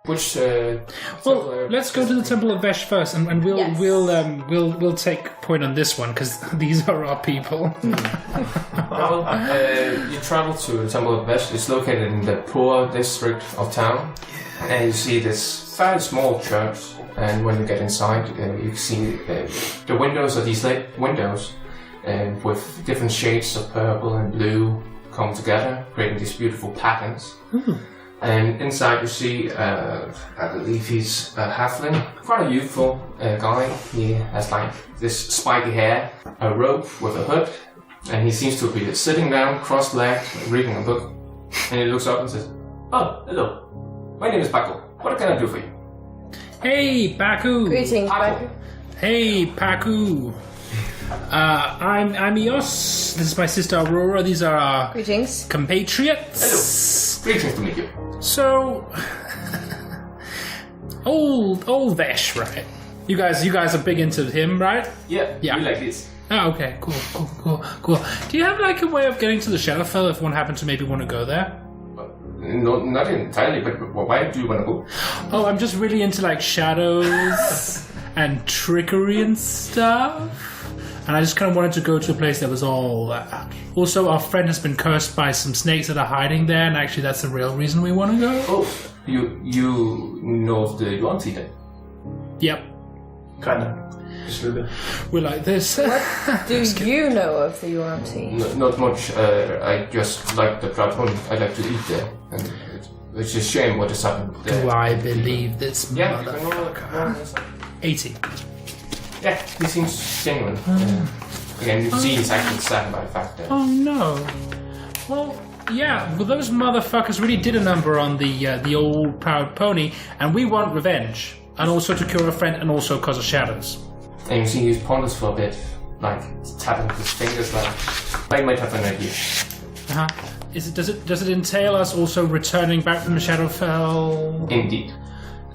Which let's go to the Temple of Vesh first, and we'll take point on this one because these are our people. You travel to the Temple of Vesh. It's located in the poor district of town, and you see this fairly small church. And when you get inside, you see the windows are these windows, with different shades of purple and blue come together, creating these beautiful patterns. And inside you see, I believe he's a halfling, quite a youthful guy. He has like this spiky hair, a robe with a hood, and he seems to be sitting down, cross-legged, reading a book. And he looks up and says, "Oh, hello. My name is Paco. What can I do for you?" Hey, Paco. Greetings, Paco. Hey, Paco. I'm Eos. This is my sister Aurora. These are our Greetings. compatriots. Hello. Greetings to meet you. So, old Vesh, right? You guys are big into him, right? Yeah. We like this. Oh, okay, cool. Do you have like a way of getting to the Shadowfell if one happened to maybe want to go there? No, not entirely, but why do you want to go? Oh, I'm just really into like shadows and trickery and stuff. And I just kind of wanted to go to a place that was all that. Also, our friend has been cursed by some snakes that are hiding there, and actually that's the real reason we want to go. Oh, you know of the Yuan-Ti then? Yep. Kinda. Just a little bit. We're like this. What do you know of the Yuan-Ti? Not much. I just like the proud pony. I like to eat there. And it's a shame what has happened there. Do I believe this motherfucker? 80. Yeah, he seems genuine. Again, you see he's actually sad by the fact that... Oh no. Well, those motherfuckers really did a number on the old proud pony, and we want revenge. And also to cure a friend, and also cause of shadows. And you see he ponders for a bit, like tapping his fingers like, I might have an idea. Does it entail us also returning back from the Shadowfell? Indeed.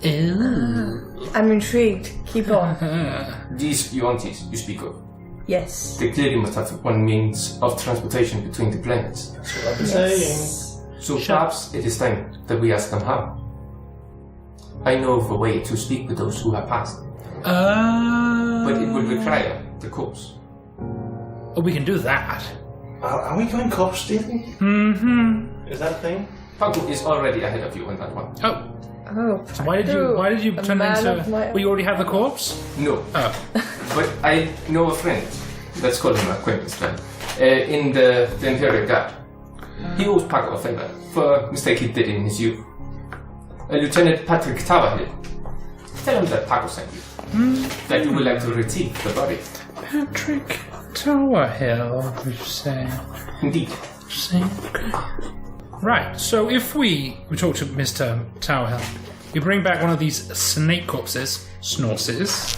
Ew. I'm intrigued. Keep on. These Yuan-Tis you speak of, Yes. they clearly must have one means of transportation between the planets. That's what I've been saying. So perhaps it is time that we ask them how. I know of a way to speak with those who have passed. But it would require the corpse. Oh, we can do that. Are we going corpse, do you think? Mm-hmm. Is that a thing? Paco is already ahead of you on that one. Oh. Oh. So why did you turn into... Well, you already have the corpse? No. Oh. But I know a friend, let's call him an acquaintance friend, in the Imperial Guard. He owes Paco a favor for a mistake he did in his youth. Lieutenant Patrick Towerhill. Tell him that Paco sent you. That you would like to retrieve the body. Patrick Towerhill, would you say? Indeed. See? Okay. Right, so if we talk to Mr. Towerhill, we bring back one of these snake corpses, snorses,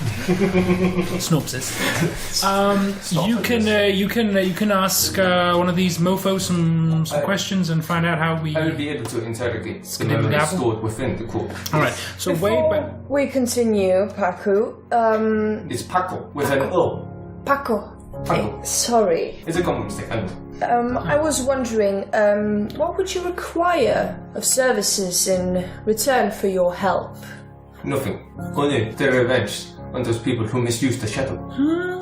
you can ask one of these mofos some questions and find out how we... I will be able to interrogate the memory stored within the corpse. Alright, so Before way back... we continue, Paco, It's Paco with an O. Paco. Paco. Sorry. It's a common mistake, I know. I was wondering, what would you require of services in return for your help? Nothing. Only the revenge on those people who misuse the shadow.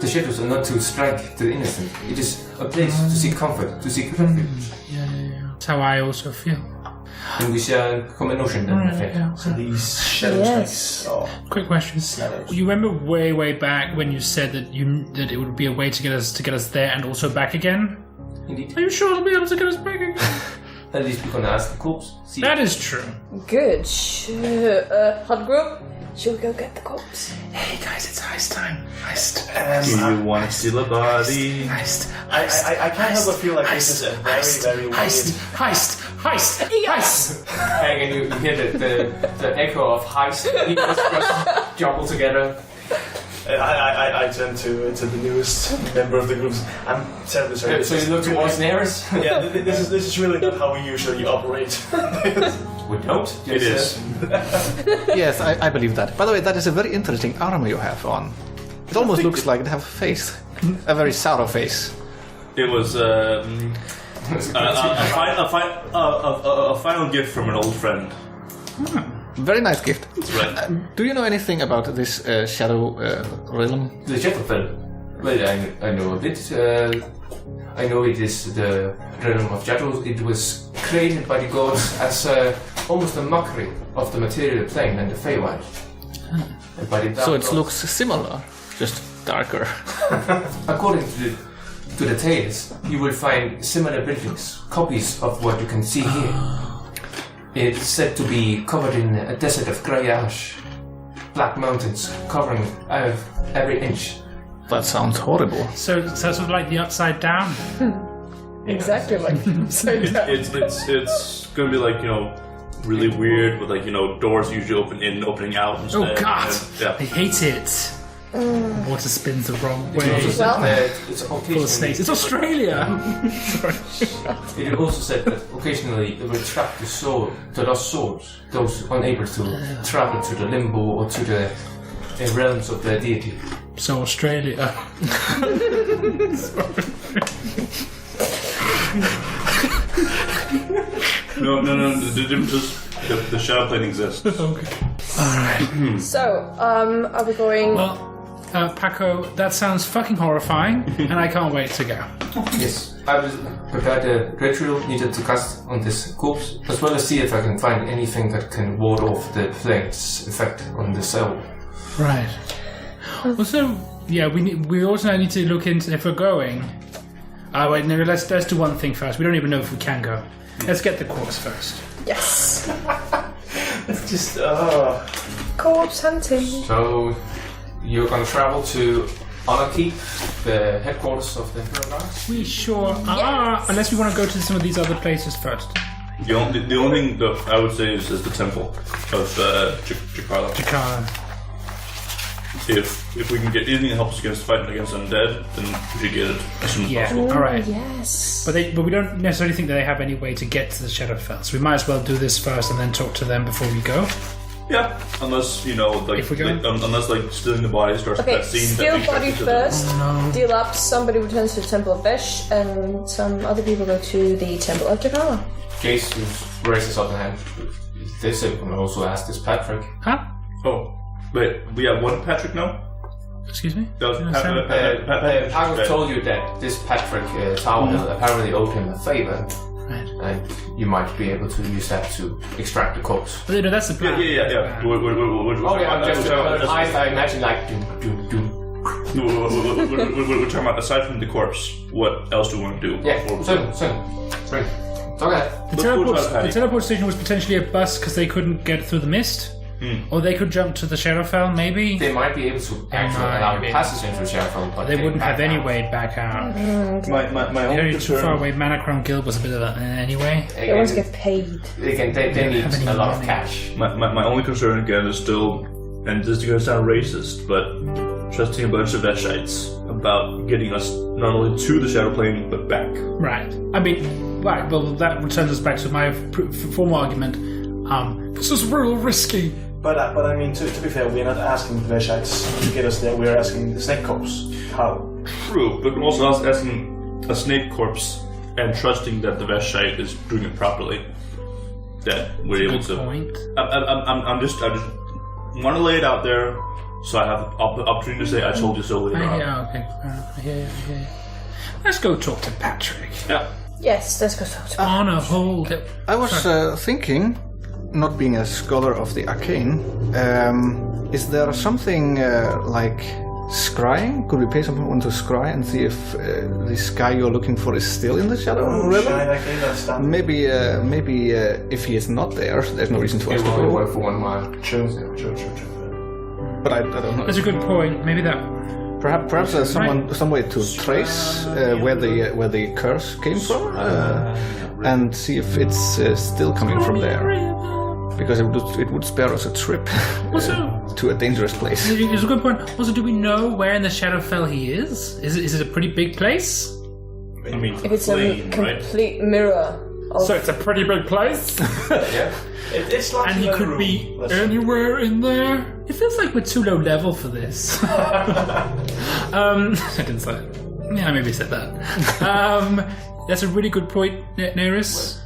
The shadows are not to strike the innocent. It is a place to seek comfort, to seek refuge. Yeah. That's how I also feel. And we share a common notion then, I think. So these shadow snakes are... Quick question. You remember way back when you said that it would be a way to get us there and also back again? Indeed. Are you sure it'll be able to get us back again? At least we're gonna ask the corpse. See. That is true. Good. Hot group, should we go get the corpse? Hey guys, it's heist time. Heist. Do you want to steal a body? Heist. I can't help but feel like this is a very weird... Heist. Yes. And you hear the echo of heist. You just jumble together. I turn to the newest member of the group. I'm terribly sorry. So you look towards Naeris? Yeah, this is really not how we usually operate. We don't? It is. Yes, I believe that. By the way, that is a very interesting armor you have on. It almost looks like it have a face. A very sour face. It was a final gift from an old friend. Very nice gift. That's right. Do you know anything about this shadow realm? The Shadowfell. Well, I know a bit. I know it is the realm of shadows. It was created by the gods as almost a mockery of the material plane and the Feywild. And by the dark So it gods. looks similar, just darker. According to the tales, you will find similar buildings, copies of what you can see here. It's said to be covered in a desert of grey ash, black mountains covering every inch. That sounds horrible. So sort of like the Upside Down. Exactly like It's gonna be like, really weird with doors usually open in, opening out and Oh stuff. God! And, I hate it. Water spins the wrong way. It's Well- it's Full occasionally, of snakes. It's Australia. It also said that occasionally it will trap the lost souls, those unable to travel to the limbo or to the realms of the deity. So Australia. No. The difference is the shadow plane exists. So, are we going... Well, Paco, that sounds fucking horrifying, and I can't wait to go. Yes, I will prepare the ritual needed to cast on this corpse, as well as see if I can find anything that can ward off the plague's effect on the cell. Right. Also, yeah, we also need to look into if we're going. Wait, no, let's do one thing first. We don't even know if we can go. Let's get the corpse first. Yes. It's just, Corpse hunting. So, you're going to travel to Honor Keep, the headquarters of the Imperial Guards? We sure are. Yes. Unless we want to go to some of these other places first. The only thing that I would say is the temple of Chikara. Chikara. If we can get anything that helps us against fighting against undead, then we should get it as soon as Yeah. possible. All right. Yes. But we don't necessarily think that they have any way to get to the Shadowfell, so we might as well do this first and then talk to them before we go. Yeah, unless If we go- unless stealing the body starts Okay, that scene. steal that body makes sense to them. first, deal up, somebody returns to the Temple of Vesh, and some other people go to the Temple of Chikara. Jace raises up a hand. This you can also ask this Patrick. Huh? Oh, wait, we have one Patrick now. Excuse me? That was Patrick told you that this Patrick Towerhill apparently owed him a favor, Right. and you might be able to use that to extract the corpse. But, that's the plan. Yeah. I imagine like We're talking about aside from the corpse. What else do we want to do? Yeah, before we sorry. Talk ahead. The teleport station was potentially a bust because they couldn't get through the mist. Or they could jump to the Shadowfell, maybe. They might be able to actually allow passage into the Shadowfell, but They wouldn't have any way back out. My They're only too far concern. away. Manacron Guild was a bit of a anyway. They want to get paid. They need have any a lot of money. cash. My only concern again is still, and this is going to sound racist, but trusting a bunch of Veshites about getting us not only to the Shadow Plane but back. Right. I mean, right. Well, that returns us back to my former argument. This is real risky. But I mean, to be fair, we're not asking the Veshites to get us there. We're asking the Snake Corps. How? True, but also asking a snake corpse and trusting that the Veshite is doing it properly. That we're able Good to. point. I just want to lay it out there, so I have the opportunity to say I told you so later on. Yeah. Okay. Fair enough. Yeah. Let's go talk to Patrick. Yeah. Yes, let's go talk to On a hold. I was thinking, not being a scholar of the arcane, is there something like scrying? Could we pay someone to scry and see if this guy you're looking for is still in the shadow realm? Shine, okay, that's that. Maybe if he is not there, there's no reason for us It to will only go. work for 1 mile. True. But I don't know. That's a good point. Maybe that. Perhaps there's some way to trace where the curse came from, and see if it's still coming from there. Because it would spare us a trip to a dangerous place. It's a good point. Also, do we know where in the Shadowfell he is? Is it a pretty big place? I mean, if it's a plane, right? complete mirror of... So it's a pretty big place, Yeah. It's like and he another could room. be Let's say. anywhere in there. It feels like we're too low level for this. I didn't say it. Yeah, I maybe said that. That's a really good point, Naeris.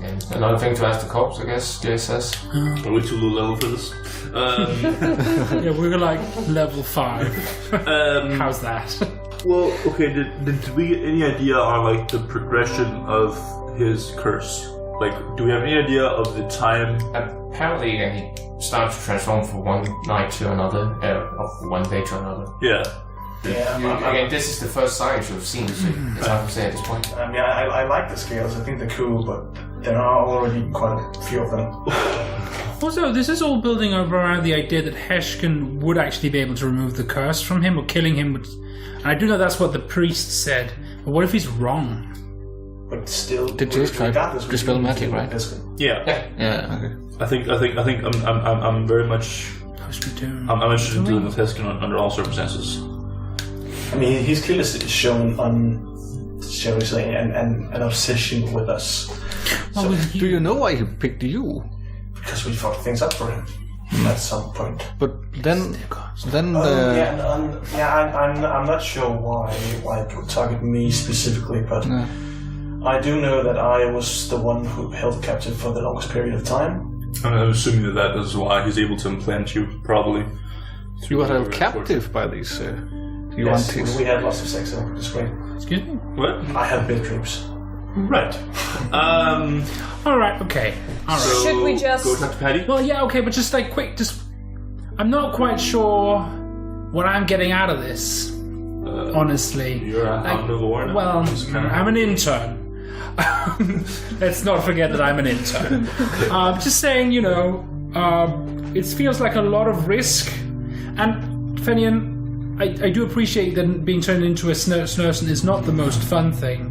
And another thing to ask the corpse, I guess, Jay says. Are we too low level for this? Yeah, we're like level 5. How's that? Well, okay, did we get any idea on, like, the progression of his curse? Like, do we have any idea of the time? Apparently, he started to transform from one night to another, or from one day to another. Yeah. Again, this is the first sign you've seen, so it's hard to say at this point. I mean, I like the scales. I think they're cool, but there are already quite a few of them. Also, this is all building around the idea that Heshkin would actually be able to remove the curse from him, or killing him would... And I do know that's what the priest said, but what if he's wrong? But still, Did you try to dispel magic, right? Yeah. Yeah. Okay. I think I'm very much. I'm interested in dealing with Heskin under all circumstances. I mean, he's clearly shown shall we say, an obsession with us. Well, Do you know why he picked you? Because we fucked things up for him at some point. But then I'm not sure why it would target me specifically, but I do know that I was the one who held captive for the longest period of time. I'm assuming that is why he's able to implant you, probably. you were held captive by these Yes, Yuan-Tis. we had lots of sex, so it's great. Excuse me? What? I had big dreams. Right. Alright, okay. Alright. So Should we just- go talk to Patty? Well, yeah, okay, but just like quick, I'm not quite sure what I'm getting out of this, honestly. You're a Hound of War now? Well, Just kinda- I'm an intern. Let's not forget that I'm an intern. Just saying, it feels like a lot of risk. And, Fenian, I do appreciate that being turned into a Snursen is not the most fun thing.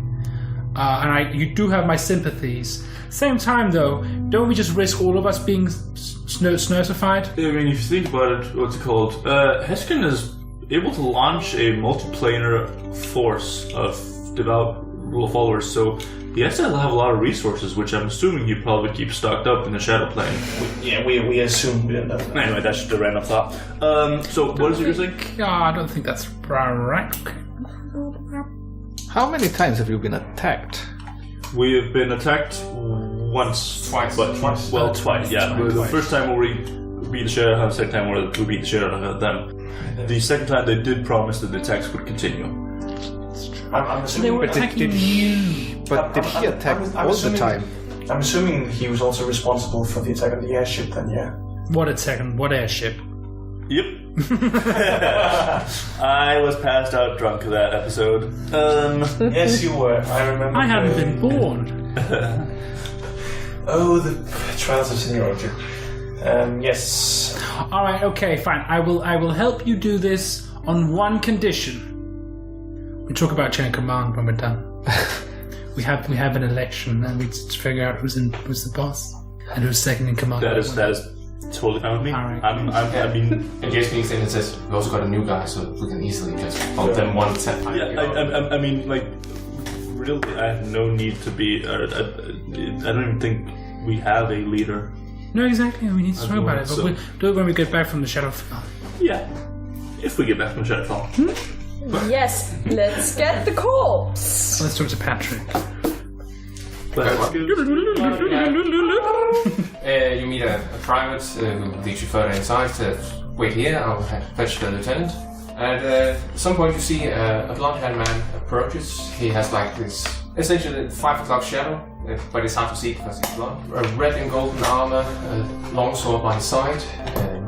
And you do have my sympathies. Same time, though, don't we just risk all of us being snursified? I mean, if you think about it, what's it called? Heskin is able to launch a multiplanar force of devout rule followers, so he has to have a lot of resources, which I'm assuming you probably keep stocked up in the shadow plane. We assumed we didn't know that. Anyway, that's just a random thought. So what is it you're saying? I don't think that's right. How many times have you been attacked? We have been attacked once. Twice. Well, twice, yeah. The first time we beat the shit out of them, the second time we beat the shit out of them. The second time they did promise that the attacks would continue. I'm assuming. They were attacking you. But did he attack I'm all the time? I'm assuming he was also responsible for the attack on the airship then, yeah. What airship? Yep. I was passed out drunk that episode. Yes, you were. I remember. I hadn't been born. Oh, the trials of seniority. Yes. Alright, okay, fine. I will help you do this on one condition. We talk about chain of command when we're done. we have an election and we just figure out who's the boss and who's second in command. That is totally fine with me. All right. I mean, And just being saying it says we also got a new guy, so we can easily just bump them one step higher. yeah. I mean, like, really, I have no need to be. I don't even think we have a leader. No, exactly. We need to talk about it, but So- we'll do it when we get back from the Shadowfell. Yeah, if we get back from Shadowfell. Yes, let's get the corpse. Let's talk to Patrick. You meet a private who leads you further inside. Wait here, I'll fetch the lieutenant. And at some point you see a blonde-haired man approaches. He has like this, essentially 5 o'clock shadow, but it's hard to see because he's blonde. A red and golden armor, a long sword by his side,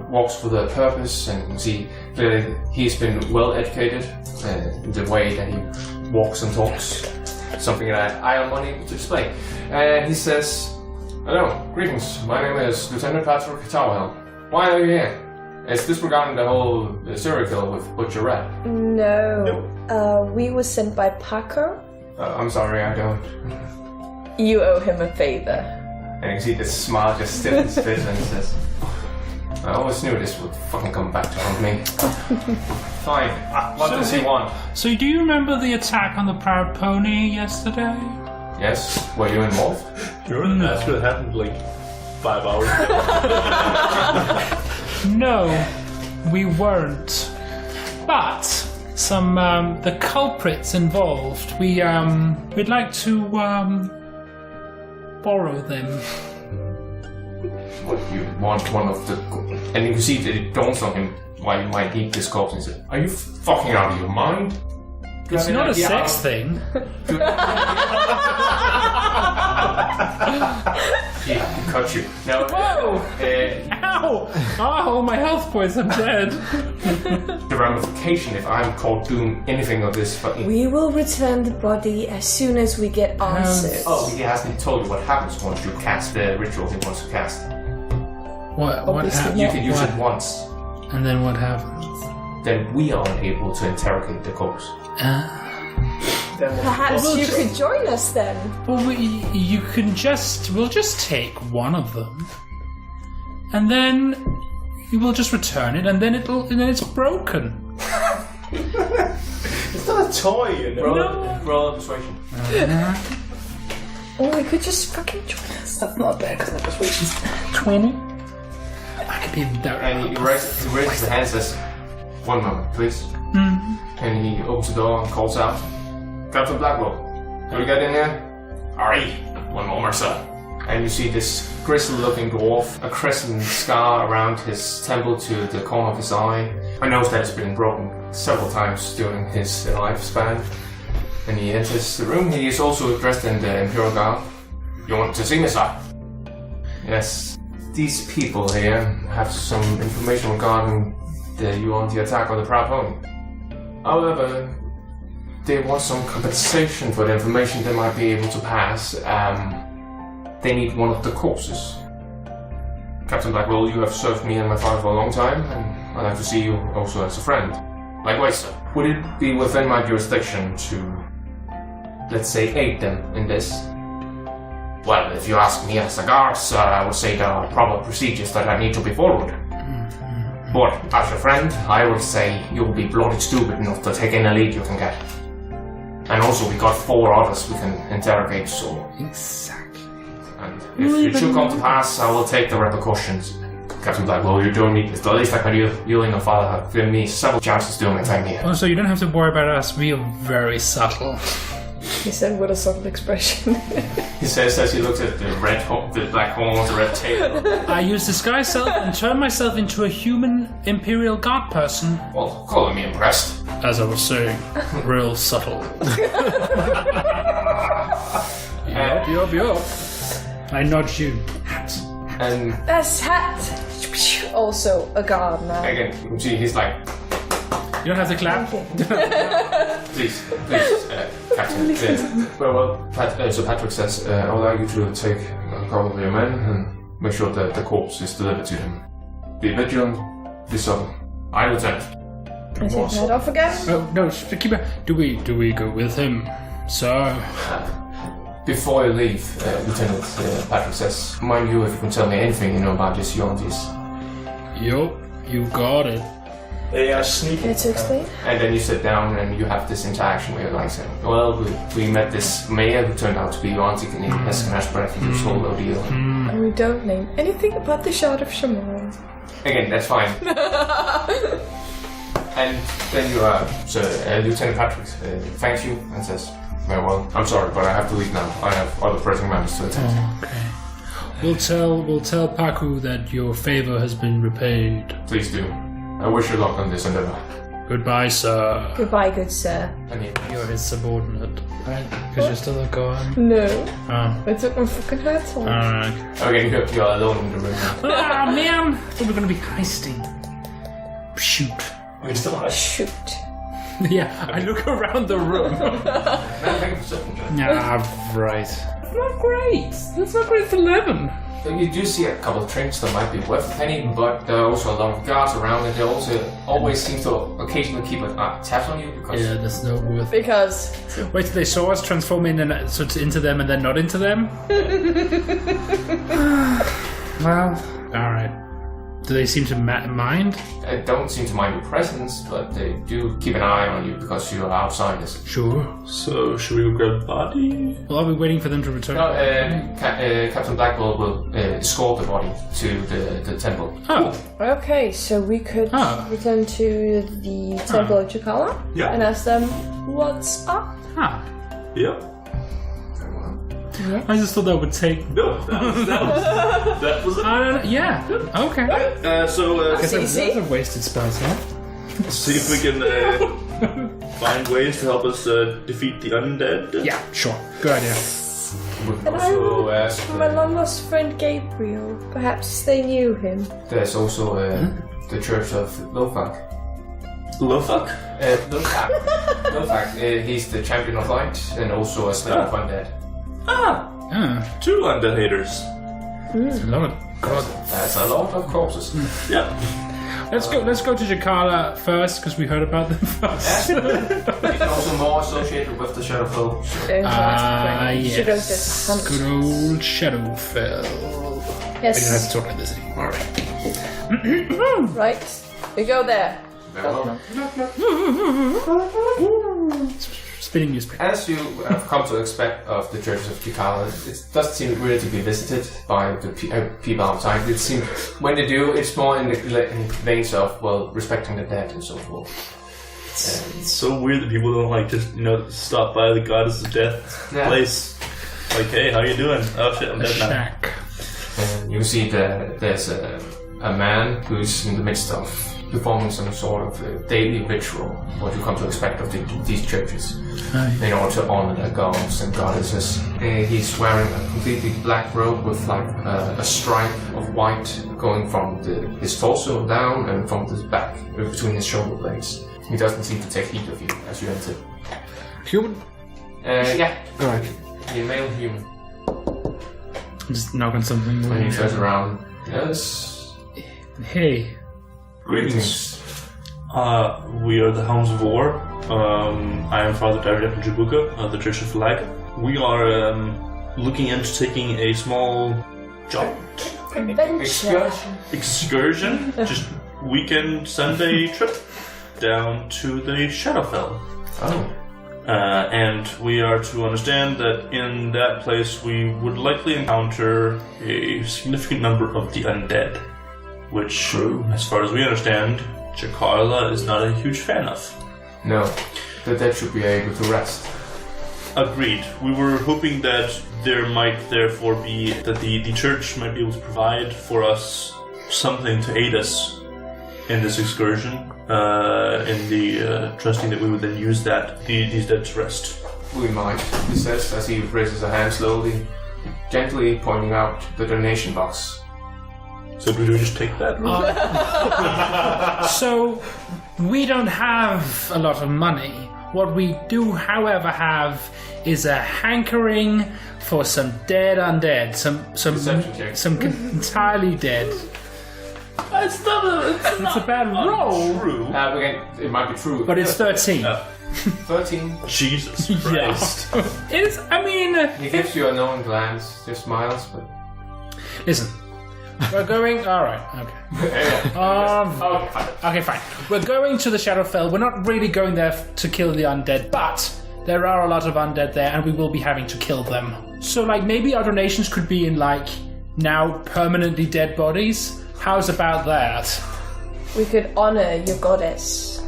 walks with a purpose, and you can see clearly he's been well educated in the way that he walks and talks. Something that I am unable to explain. And he says, "Hello, greetings. My name is Lieutenant Patrick Towerhill. Why are you here? Is this regarding the whole serial killer with Butcher Rat?" No, we were sent by Paco. I'm sorry, I don't. You owe him a favor. And you see this smile just stiff his face and he says, "I always knew this would fucking come back to haunt me." Fine. What does he want? So do you remember the attack on the Proud Pony yesterday? Yes? Were you involved? Sure, that's what happened like 5 hours ago. No, we weren't. But the culprits involved. We'd like to borrow them. What, you want one of the... And you can see that it dawns on him why you might need this corpse. He said, are you fucking out of your mind? It's not a sex thing. He cut you. No. Whoa! Ow! Oh, my health points, I'm dead. The ramification if I'm caught doing anything of this fucking... We will return the body as soon as we get answers. Oh, he hasn't told you what happens once you cast the ritual he wants to cast. What happens? You can use it once. And then what happens? Then we are unable to interrogate the corpse. Perhaps you could join us then. Well, we'll just take one of them, and then you will just return it, and then it's broken. It's not a toy, you know. Roll persuasion. Or we could just fucking join us. That's not bad because my persuasion's 20. I could be there. And he raises the hand and says, one moment, please. And he opens the door and calls out, Captain Blackwell, can we get in here? Aye, one moment, sir. And you see this grizzled-looking dwarf, a crescent scar around his temple to the corner of his eye. A nose that has been broken several times during his lifespan. And he enters the room. He is also dressed in the Imperial garb. You want to see me, sir? Yes. These people here have some information regarding you on the attack on the Proud Pony. However, they want some compensation for the information they might be able to pass. They need one of the corpses. Captain Blackwell, you have served me and my father for a long time, and I'd like to see you also as a friend. Likewise, sir. Would it be within my jurisdiction to, let's say, aid them in this? Well, if you ask me as a guard, sir, I would say there are proper procedures that I need to be followed. But as a friend, I would say you'll be bloody stupid enough to take any lead you can get. And also, we got 4 others we can interrogate, so... Exactly. And if it should come to pass, I will take the repercussions. Captain Blackwell, you don't need this. The least I can do, you and your father have given me several chances during my time here. Oh, so you don't have to worry about us. We are very subtle. He said with a subtle expression. He says as he looks at the black horns, the red tail. I use disguise self and turn myself into a human Imperial Guard person. Well, calling me impressed. As I was saying, real subtle. Yup. I nudge you. Hat. And That's hat. Also a guard now. again, you can see he's like, You don't have to clap. please, Captain. So Patrick says, I would like you to take a couple of your men and make sure that the corpse is delivered to him. Be vigilant, be subtle. I Lieutenant. I take my head off again. Oh no! Keep it. Do we go with him, sir? Before you leave, Lieutenant Patrick says, mind you if you can tell me anything you know about these Yontis. Yup, you got it. They are sneaky. Can you explain? And then you sit down and you have this interaction where you're like saying, well, we met this mayor who turned out to be Yontic and he has smashed breath into this whole ordeal. And we don't name anything about the Shard of Shaman. Again, that's fine. And then you Lieutenant Patrick thanks you and says, well, I'm sorry, but I have to leave now. I have other pressing matters to attend. Okay. We'll tell Paku that your favor has been repaid. Please do. I wish you luck on this endeavor. Goodbye, sir. Goodbye, good sir. And You're his subordinate, right? Because you're still a guard. No. Oh. I took my fucking hat off. Alright. Okay, you're alone in the room. Ah, man! I thought we were gonna be heisting. Shoot. We can still have Shoot. Yeah, I look around the room. Right. Not great. That's not great for 11. You do see a couple of trinks that might be worth a penny, but there are also a lot of guards around, and they also always seem to occasionally keep tabs on you because. Yeah, that's not worth. Because. Wait, they saw us transform into them and then not into them. Well, all right. Do they seem to mind? They don't seem to mind your presence, but they do keep an eye on you because you are outsiders. Sure. So, should we go grab the body? Well, are we waiting for them to return? No, Captain Blackwell will escort the body to the temple. Oh. Okay, so we could return to the Temple of Chakala Yeah. and ask them what's up. Ah. Yep. I just thought that would take. No, that was it. I don't know. Yeah. Okay. So, Guess See? that's a wasted spell slot. see if we can find ways to help us defeat the undead. Yeah, sure. Good idea. We can And I also would ask. my long lost friend Gabriel. Perhaps they knew him. There's also the Church of Lofak. Lofak? Lofak, he's the champion of light and also a slave of undead. Ah, two undead haters. It's a lot of God. That's a lot of corpses. Yeah. Let's go to Jakala first because we heard about them first. He's also more associated with the Shadowfell. Should have just Yes. hunt. Good old Shadowfell. I don't have Yes. to talk like this anymore. Right. We go there. Well, Spinning newspaper. as you have come to expect of the Churches of Tikala, it doesn't seem really to be visited by the people outside. It seems when they do, it's more in the veins of respecting the dead and so forth. It's so weird that people don't like to, stop by the goddess of death place. Like, hey, how you doing? Oh shit, I'm dead now. Shack. And you see that there's a man who's in the midst of performing some sort of daily ritual, what you come to expect of these churches, in order to honor their gods and goddesses. He's wearing a completely black robe with like a stripe of white going from his torso down and from his back, between his shoulder blades. He doesn't seem to take heed of you as you enter. Human? Yeah, Alright. a male human. Just knock on something. When he turns around, yes. Hey. Greetings. We are the Hounds of War. I am Father Jeppe Jabuka of the Church of Vesh. We are looking into taking a small Adventure. excursion, just weekend Sunday trip down to the Shadowfell. Oh. And we are to understand that in that place we would likely encounter a significant number of the undead, which, as far as we understand, Jakala is not a huge fan of. No, the dead should be able to rest. Agreed. We were hoping that there might therefore be, that the church might be able to provide for us something to aid us in this excursion, in the trusting that we would then use these dead to rest. We might, he says as he raises a hand slowly, gently pointing out the donation box. So do we just take that? So, we don't have a lot of money. What we do, however, have is a hankering for some dead undead, Deception check. some entirely dead. It's It's a bad roll, true. It might be true. but it's 13. 13. Jesus Christ. It's, I mean, He gives you a knowing glance, just smiles, but... listen. We're going. All right. Okay. Okay, fine. We're going to the Shadowfell. We're not really going there to kill the undead, but there are a lot of undead there, and we will be having to kill them. So, like, maybe our donations could be in, like, now permanently dead bodies. How's about that? We could honor your goddess.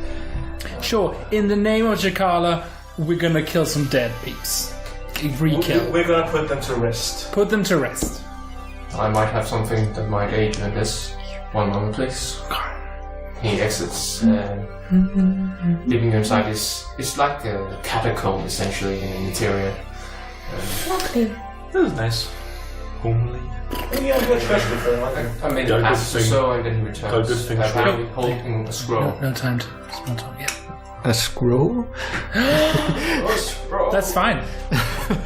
Sure. In the name of Jakala, we're gonna kill some dead peeps. Re-kill. We're gonna put them to rest. Put them to rest. I might have something that might aid you in this. One moment, please. He exits, leaving you inside it's like a catacomb, essentially, in the interior. Lovely. That was nice. Homely. Yeah, good treasure for him. I mean, Yeah, passes or good thing. so, and then he returns. Oh, good thing. Apparently holding a scroll. No time to small talk. Yeah. A scroll? Oh, scroll! That's fine.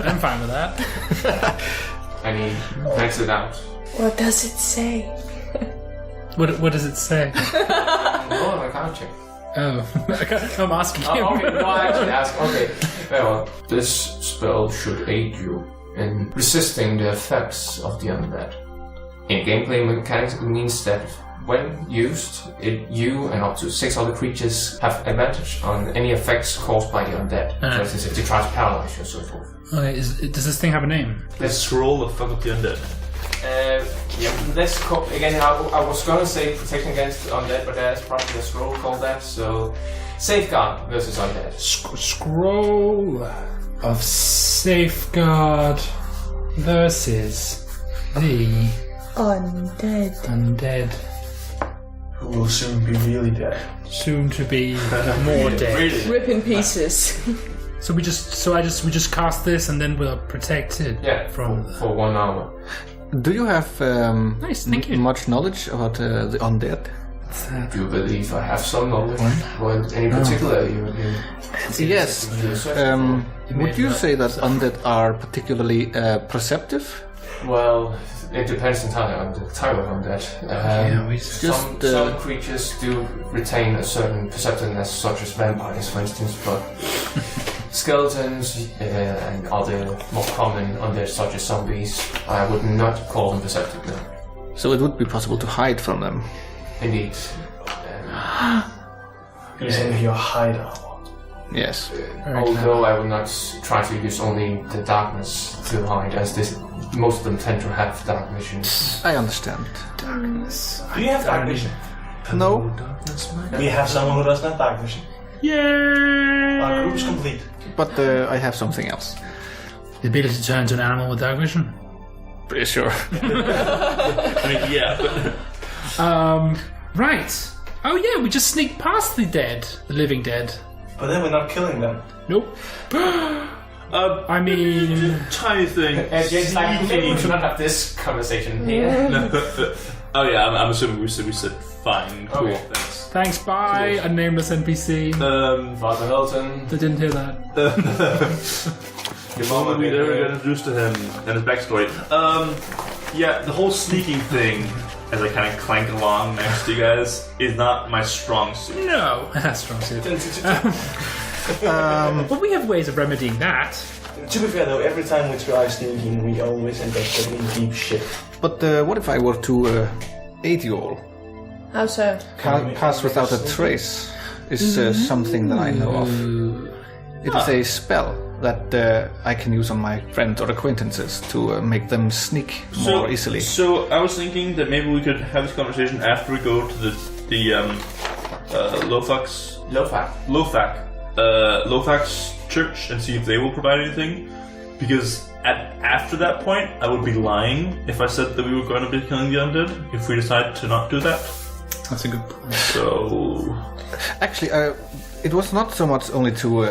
I'm fine with that. And he takes it out. What does it say? What does it say? Oh, I can't check. Oh, I'm asking you. Oh, okay, no, I actually ask. Okay. Well, this spell should aid you in resisting the effects of the undead. In gameplay mechanics, it means that when used, you and up to 6 other creatures have advantage on any effects caused by the undead. For instance, if they try to paralyze you and so forth. Okay, does this thing have a name? Let's scroll the fuck up the undead. Again, I was gonna say protection against undead, but there's probably a scroll called that, so safeguard versus undead. Scroll of Safeguard versus the undead. Who will soon be really dead. Soon to be more dead. Rip in pieces. So we just cast this and then we're protected. Yeah, from for 1 hour. Do you have Nice, thank you. much knowledge about the undead? Do you believe I have some knowledge? Well, any particular you Yes. Would you say that undead are particularly perceptive? Well, it depends entirely on the type of undead. Some creatures do retain a certain perceptiveness, such as vampires, for instance, but skeletons and other more common undead, such as zombies, I would not call them perceptive, no. So it would be possible to hide from them. Indeed. He's in your hideout. Yes. Although I will not try to use only the darkness to hide, as most of them tend to have dark vision. I understand. Do you have dark vision? No. We have someone who doesn't have dark vision. Yay! Our group's complete. But I have something else. The ability to turn into an animal with dark vision. Pretty sure. I mean, yeah. Right. Oh yeah, we just sneaked past the living dead. But then we're not killing them. Nope. I mean, Tiny thing. James, maybe we should not have this conversation here. Oh yeah, I'm assuming we said fine. Cool. Okay. Thanks. thanks, bye, a nameless NPC. Father Hilton. I didn't hear that. Your mama We made never her. got introduced to him and his backstory. Yeah, the whole sneaking thing, as I kind of clank along next to you guys, is not my strong suit. No, that's strong suit. But we have ways of remedying that. To be fair though, every time we try sneaking, we always end up getting in deep shit. But what if I were to aid you all? How so? Pass without a trace is something that I know of. It is a spell that I can use on my friends or acquaintances to make them sneak more easily. So I was thinking that maybe we could have this conversation after we go to the Lofak's church and see if they will provide anything. Because after that point, I would be lying if I said that we were going to be killing the undead. If we decide to not do that. That's a good point. So Actually, it was not so much only to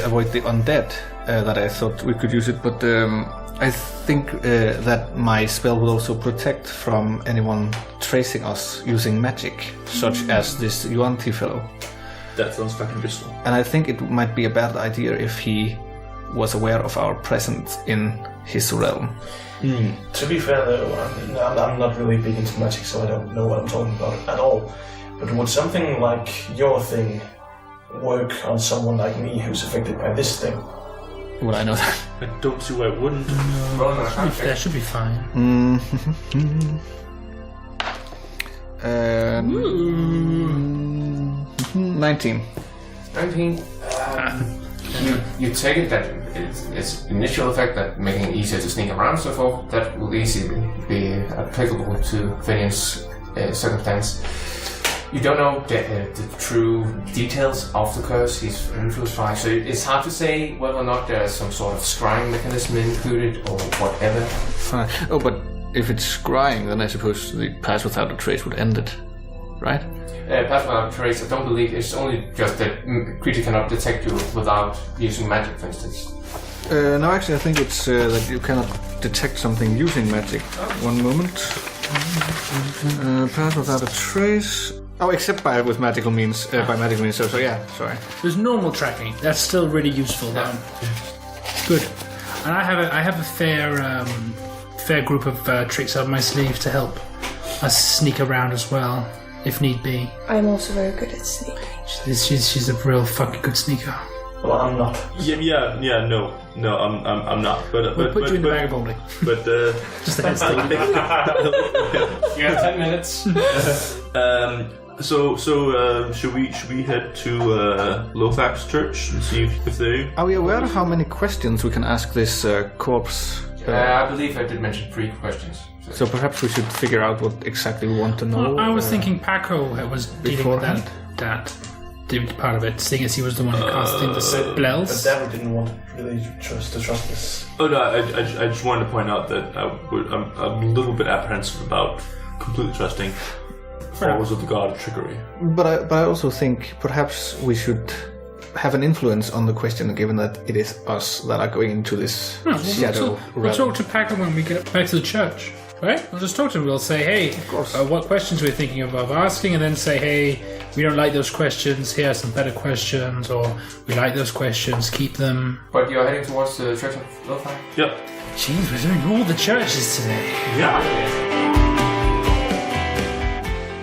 avoid the undead that I thought we could use it, but I think that my spell would also protect from anyone tracing us using magic, such as this Yuan-Ti fellow. that sounds fucking useful. And I think it might be a bad idea if he was aware of our presence in his realm. To be fair though, I'm not really big into magic, so I don't know what I'm talking about at all. But would something like your thing work on someone like me who's affected by this thing? Would I know that? I don't see why it wouldn't. That should be fine. 19. 19. You take it that its initial effect, that making it easier to sneak around and so forth, that will easily be applicable to Finian's circumstance. You don't know the true details of the curse he's influenced by, so it's hard to say whether or not there's some sort of scrying mechanism included or whatever. Oh, but if it's scrying, then I suppose the pass without a trace would end it, right? Pass without trace, I don't believe it's only just that creature cannot detect you without using magic, for instance. No, actually, I think it's that you cannot detect something using magic. One moment. Pass without a trace. Oh, except with magical means. By magical means. So yeah. Sorry. There's normal tracking. That's still really useful, though. Good. And I have a fair group of tricks up my sleeve to help us sneak around as well, if need be. I'm also very good at sneaking. She's a real fucking good sneaker. Well, I'm not. No, I'm not. But We'll put you in the bag of holding. But Just a head start. You have 10 minutes. So should we head to Lofak's church and see if they? Are we aware of how many questions we can ask this corpse? I believe I did mention 3 questions. So perhaps we should figure out what exactly we want to know. Well, I was thinking Paco was dealing with beforehand. that. part of it, seeing as he was the one casting the But spells. David didn't want really to trust this. Oh no, I just wanted to point out that I'm a little bit apprehensive about completely trusting followers of the god of trickery. But I also think perhaps we should have an influence on the question, given that it is us that are going into this shadow. We'll talk to Packer when we get back to the church, right? We'll just talk to him. We'll say, hey, what questions we're thinking of asking, and then say, hey, we don't like those questions. Here are some better questions, or we like those questions. Keep them. But you're heading towards the Church of Vesh? Yep. Jeez, we're doing all the churches today. Yeah.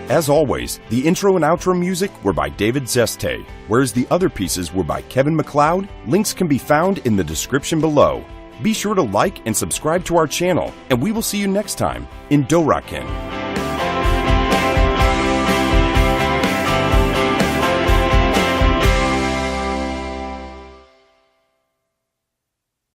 As always, the intro and outro music were by David Szesztay, whereas the other pieces were by Kevin MacLeod. Links can be found in the description below. Be sure to like and subscribe to our channel, and we will see you next time in Doraken.